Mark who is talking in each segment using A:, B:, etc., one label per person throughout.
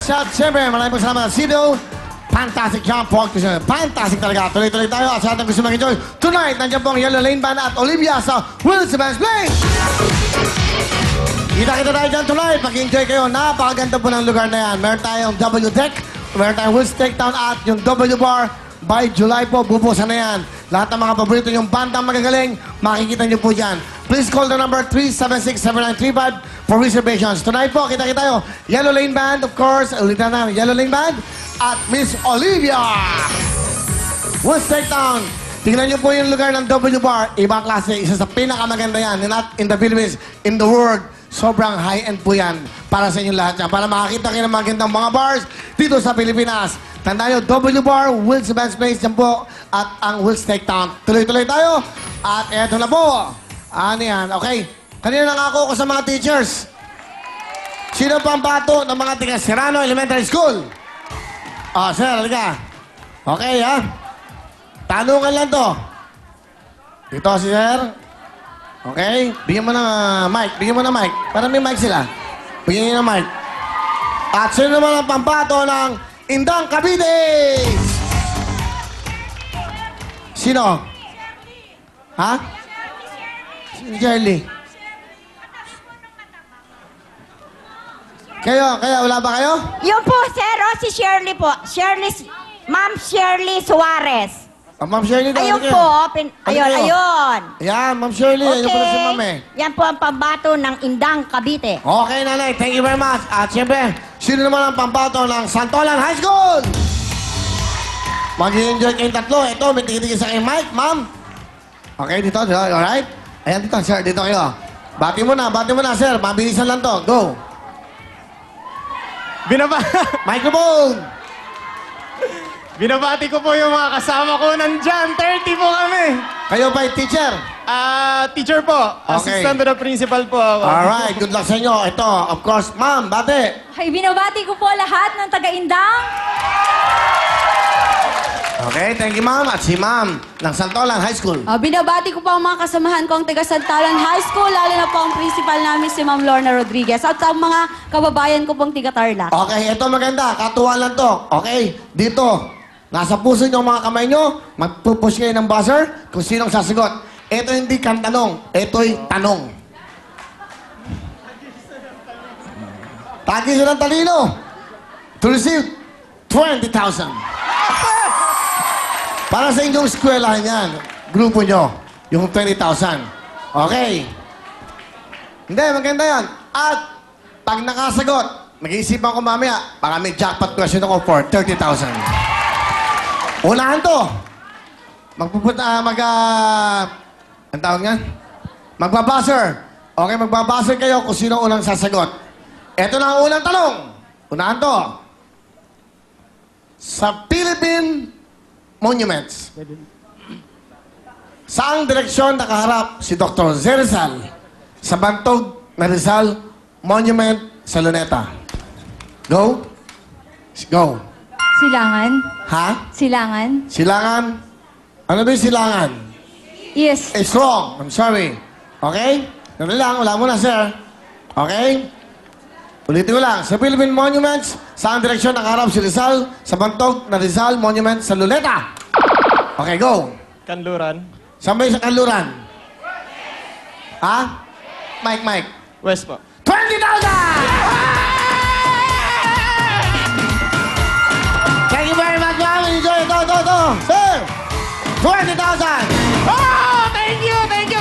A: At siyempre, maraming salamat sa Sido. Fantastic job, fantastic talaga. Tuloy-tuloy tayo at sa ating gusto mag-enjoy. Tonight, nandiyan po ang Yellow Lane Band at Olivia sa Will's Events Play. Kita-kita tayo dyan tonight. Mag-enjoy kayo. Napakaganda po ng lugar na yan. Meron tayong W Deck, meron tayong Will's Takedown at yung W Bar. By July po, bubusan na yan. Lahat ng mga paborito yung bandang magagaling, makikita niyo po dyan. Please call the number 376-7935 for reservations. Tonight po, kita-kita tayo. Yellow Lane Band, of course. Ulitan na, Yellow Lane Band at Miss Olivia. Will's Takedown. Tingnan niyo po yung lugar ng W Bar. Ibang klase. Isa sa pinakamaganda yan. Not in the Philippines, in the world. Sobrang high-end po yan para sa inyo lahat yan. Para makakita kayo ng magandang mga bars dito sa Pilipinas. Tandaan nyo, W Bar, Will's Events Place dyan po at ang Will's Takedown. Tuloy-tuloy tayo. At eto na po. Ano yan? Okay. Kanina nangako ko sa mga teachers. Sino pa ang bato ng mga tiga Serrano Elementary School? Ah, sir, halika. Okay, ha? Tanungan lang to. Ito si sir. Okay? Bigyan mo ng mic. Bigyan mo ng mic. Para may mic sila. Bigyan niyo ng mic. At sino naman ang pambato ng Indang Cavite? Sino? Ha? Si Shirley. Kayo, wala ba kayo?
B: Yung po, sir, si Shirley po. Ma'am Shirley Suarez.
A: Ma'am Shirley daw.
B: Ayun
A: halika.
B: po.
A: Halika kayo.
B: Ayun.
A: Ayan, Ma'am Shirley. Ayun pala si Ma'am eh.
B: Yan po ang pambato ng Indang Cavite.
A: Okay, nanay. Thank you very much. At siyempre, sino naman ang pambato ng Santolan High School? Mag-i-enjoy kayong tatlo. Ito, may tigil-tigil sa kayong mic, ma'am. Okay, dito. Alright? Ayan, dito, sir. Dito kayo. Bati mo na, sir. Mabilisan lang to. Go. Microphone!
C: Binabati ko po yung mga kasama ko. Nandyan, 30 po kami.
A: Kayo ba yung teacher?
C: Teacher po.
A: Okay.
C: Assistant to the principal po ako.
A: Alright, good luck sa inyo. Ito, of course, ma'am, bate.
D: Ay, binabati ko po lahat ng taga-Indang.
A: Okay, thank you, ma'am. At si ma'am ng Santolan High School.
D: Binabati ko po ang mga kasamahan ko ang taga-Santalan High School, lalo na po ang principal namin si Ma'am Lorna Rodriguez at ang mga kababayan ko pong taga-Tarlac.
A: Okay, ito maganda. Katuwa lang to. Okay, dito. Nasa puso niyo ang mga kamay niyo. Magpupush kayo ng buzzer kung sinong sasagot. Ito hindi kang tanong. Ito'y tanong. Tagis ng talino. To receive 20,000. Para sa inyong eskwelahan yan. Grupo nyo. Yung 20,000. Okay. Hindi, maganda yan. At pag nakasagot, mag-iisipan ko mamaya, baka may jackpot question ako for 30,000. Unahan to. Ang tawag nga? Magbabuzzer. Okay, magbabuzzer kayo kung sino unang sasagot. Ito na ang unang tanong. Unahan to. Sa Philippine Monuments, saang direksyon nakaharap si Dr. Zerizal sa Bantog na Rizal Monument sa Luneta? Go. Go.
D: Silangan?
A: Ha?
D: Silangan?
A: Silangan? Ano ba yung silangan?
D: Yes.
A: It's wrong. I'm sorry. Okay? Ganun lang. Wala mo na, sir. Okay? Ulitin ko lang. Sa Philippine Monuments, saan direksyon nakaharap si Rizal sa Bantog na Rizal Monument sa Luneta? Okay, go.
C: Kanluran.
A: Saan ba yung sa Kanluran? Ha? Mike.
C: West po.
A: 20,000! Thank you very much, ma'am. Enjoy. Ito. Sir! 20,000!
C: Oh, thank you.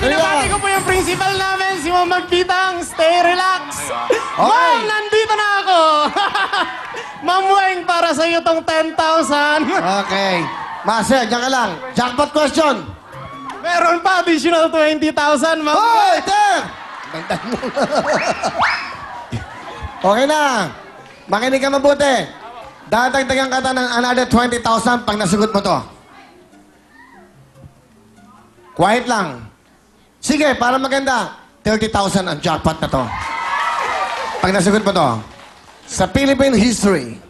C: Binabati ko po yung principal namin, si Ma'am Magpitang. Stay relax. Ma'am, nandito na ako. Ma'am Weng, para sa iyo tong 10,000.
A: Okay. Master, diyan ka lang. Jackpot question.
C: Meron pa additional 20,000, Ma'am.
A: Hoy, Ter! Dagdag mo. Okay na. Makinig ka mabuti. Dadagdagan ka ng another 20,000 pag nasugot mo to. Quiet lang. Sige, para maganda. 30,000 ang jackpot na to. Pag nasagot mo to, sa Philippine history,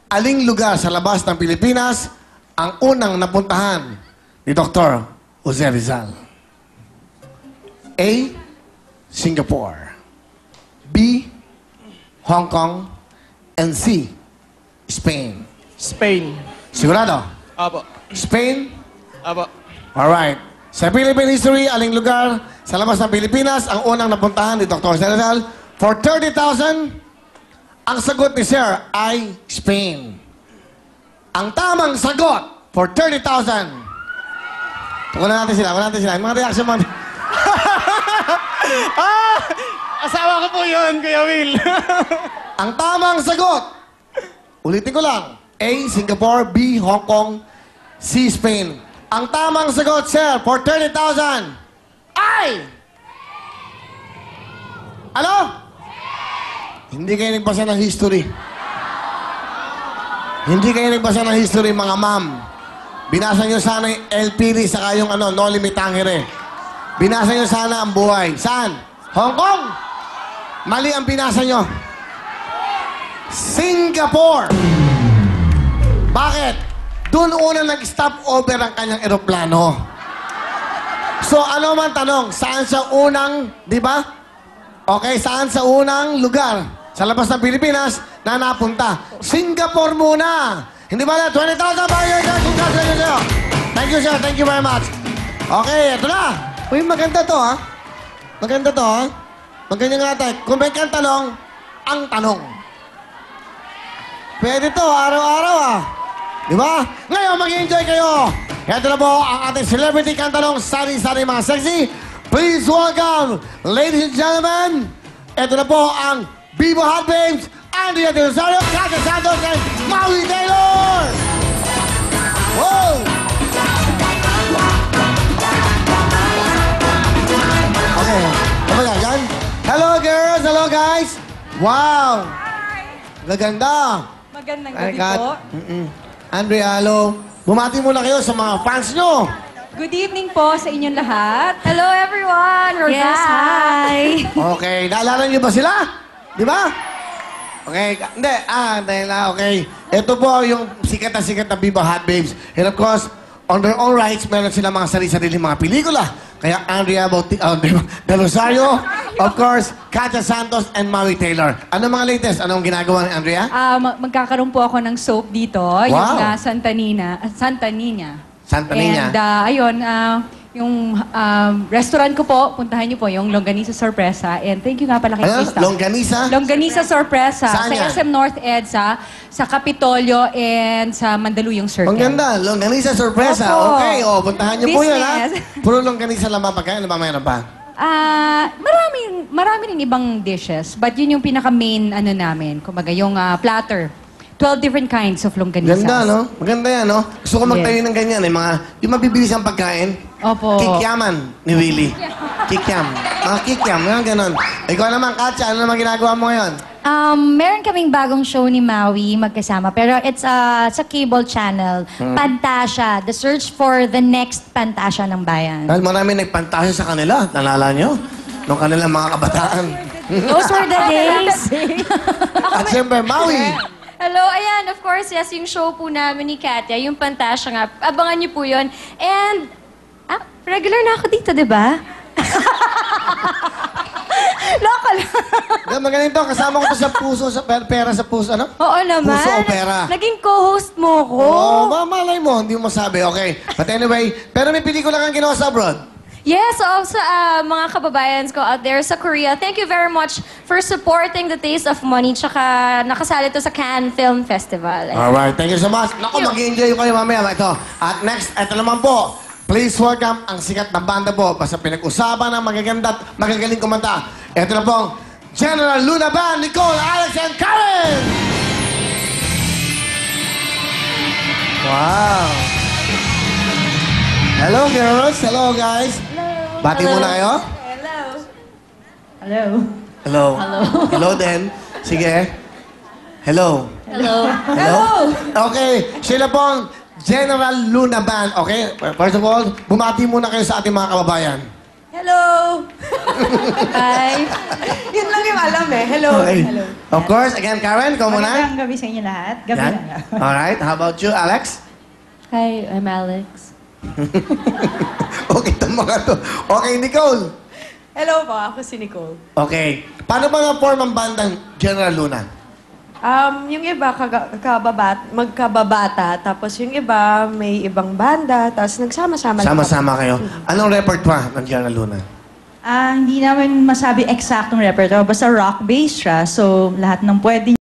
A: aling lugar sa labas ng Pilipinas ang unang napuntahan ni Dr. Jose Rizal? A. Singapore. B. Hong Kong. And C. Spain?
C: Spain.
A: Sigurado?
C: Apo.
A: Spain?
C: Apo.
A: Alright. Sa Philippine history, aling lugar sa labas ng Pilipinas ang unang napuntahan ni Dr. Rizal? For 30,000, ang sagot ni Sir ay Spain. Ang tamang sagot for 30,000. Wala natin sila. Yung mga reaction mo.
C: Asawa ko po yun, Kuya Will.
A: Ang tamang sagot, ulitin ko lang, A, Singapore, B, Hong Kong, C, Spain. Ang tamang sagot, sir, for 30,000 ay... Ano? Hindi kayo nagbasa ng history. Hindi kayo nagbasa ng history, mga ma'am. Binasa nyo sana yung LPD saka yung No Limit Tangere. Binasa nyo sana ang buhay. Saan? Hong Kong? Mali ang binasa nyo. Singapore. Bakit? Doon una nag-stop over ang kanyang eroplano. So ano man tanong, saan sa unang, di ba? Okay, saan sa unang lugar sa labas ng Pilipinas na napunta? Singapore muna. Hindi ba na? 20,000 ba yun? Congratulations sa'yo. Thank you, sir. Thank you very much. Okay, ito na. Uy, maganda to, ha? Maganda to, ha? Maganda nga tayo. Kung may kang tanong, ang tanong. Pwede to, araw-araw, ha? Di ba? Ngayon, mag-enjoy kayo. Ito na po ang ating celebrity kantanong, sari-sari mga sexy. Please welcome, ladies and gentlemen, ito na po ang Vivo Hot Babes, Andrea De Rosario, Katya Santos, and Maui Taylor! Whoa! Okay, ano ba yan? Hello girls, hello guys! Wow! Gaganda!
B: Magandang
A: Ay,
B: gabi
A: Kat.
B: po.
A: Andrea, hello. Bumati muna kayo sa mga fans nyo.
B: Good evening po sa inyong lahat. Hello everyone! We're
D: Yes,
B: back.
D: hi!
A: Okay, naalala niyo ba sila? Di ba? Okay, hindi. Dahil okay. Ito po yung sikat na Viva Hot Babes. And of course, on their own rights, meron sila mga sarili-sarili mga pelikula. Kaya Andrea De Rosario, of course, Katya Santos, and Maui Taylor. Ano mga latest? Anong ginagawa ni Andrea?
B: Magkakaroon po ako ng soap dito. Yung Santa Nina.
A: Santa Niña.
B: And ayun, yung restaurant ko po, puntahan niyo po, yung Longganisa Sorpresa. And thank you nga pala kay
A: Ano?
B: Krista.
A: Longganisa?
B: Longganisa Sorpresa.
A: Saan
B: Sa
A: yan?
B: SM North EDSA, sa Kapitolyo, and sa Mandaluyong Circle.
A: Ang ganda. Longganisa Sorpresa.
B: Opo.
A: Okay, puntahan niyo po yan, ha?
B: Business.
A: Puro longganisa lang mapagkain. Ano ba mayroon pa?
B: Marami rin ibang dishes. But yun yung pinaka-main namin. Kumbaga, yung platter. 12 different kinds of longganisas.
A: Ganda, no? Maganda yan, no? Gusto ko magtayo ng ganyan, eh. Yung mabibilis ang pagkain.
B: Opo.
A: Kikyaman ni Willie. Kikyam. Mga kikyam, mga ganon. Ikaw naman, Katya, ano naman ginagawa mo ngayon?
E: Meron kaming bagong show ni Maui magkasama, pero it's sa cable channel. Pantasya, the search for the next Pantasya ng bayan.
A: Dahil marami nagpantasya sa kanila. Nalala nyo? Nung kanilang mga kabataan.
E: Those were the days.
A: At siyempre, Maui.
F: Hello, ayan, of course, yes, yung show po namin ni Katya, yung Pantasya nga, abangan niyo po yun. And, regular na ako dito, di ba?
B: Local.
A: Magaling to. Kasama ko to sa puso, sa pera sa puso. Ano?
F: Oo naman.
A: Puso o pera.
F: Naging co-host mo ko.
A: Oo, malay mo. Hindi mo masabi. Okay. But anyway, pero may pelikula kang ginawa sa abroad.
F: Yes, also mga kababayans ko out there sa Korea, thank you very much for supporting The Taste of Money, tsaka nakasali to sa Cannes Film Festival.
A: Alright, thank you so much. Naku, mag-enjoy kayo mamaya. Ito. At next, ito naman po. Please welcome ang sikat na banda po. Basta pinag-usapan ng magaganda at magagaling kumanta. Ito na po, General Luna Band, Nicole, Alex, and Karen! Wow! Hello, girls. Hello, guys. Bati muna kayo.
B: Hello.
A: Hello. Hello din. Sige. Hello. Hello? Okay, sila po ang General Luna Band. Okay, first of all, bumati muna kayo sa ating mga kababayan.
B: Hello.
F: Hi.
B: Yun lang yung alam eh. Hello.
A: Okay.
B: Hello.
A: Of course, again, Karen, ikaw muna.
B: Magandang gabi sa inyo lahat. Gabi
A: Yan.
B: na.
A: Alright, how about you, Alex?
F: Hi, I'm Alex.
A: Okay, itong mga to. Okay, Nicole.
B: Hello po, ako si Nicole.
A: Okay. Paano ba na-form ang bandang General Luna?
G: Yung iba magkababata, tapos yung iba may ibang banda, tapos nagsama-sama lang
A: Sama-sama kayo. Anong repertoire ng Gianna Luna?
H: Hindi namin masabi eksaktong repertoire, basta rock-based siya. So, lahat ng pwede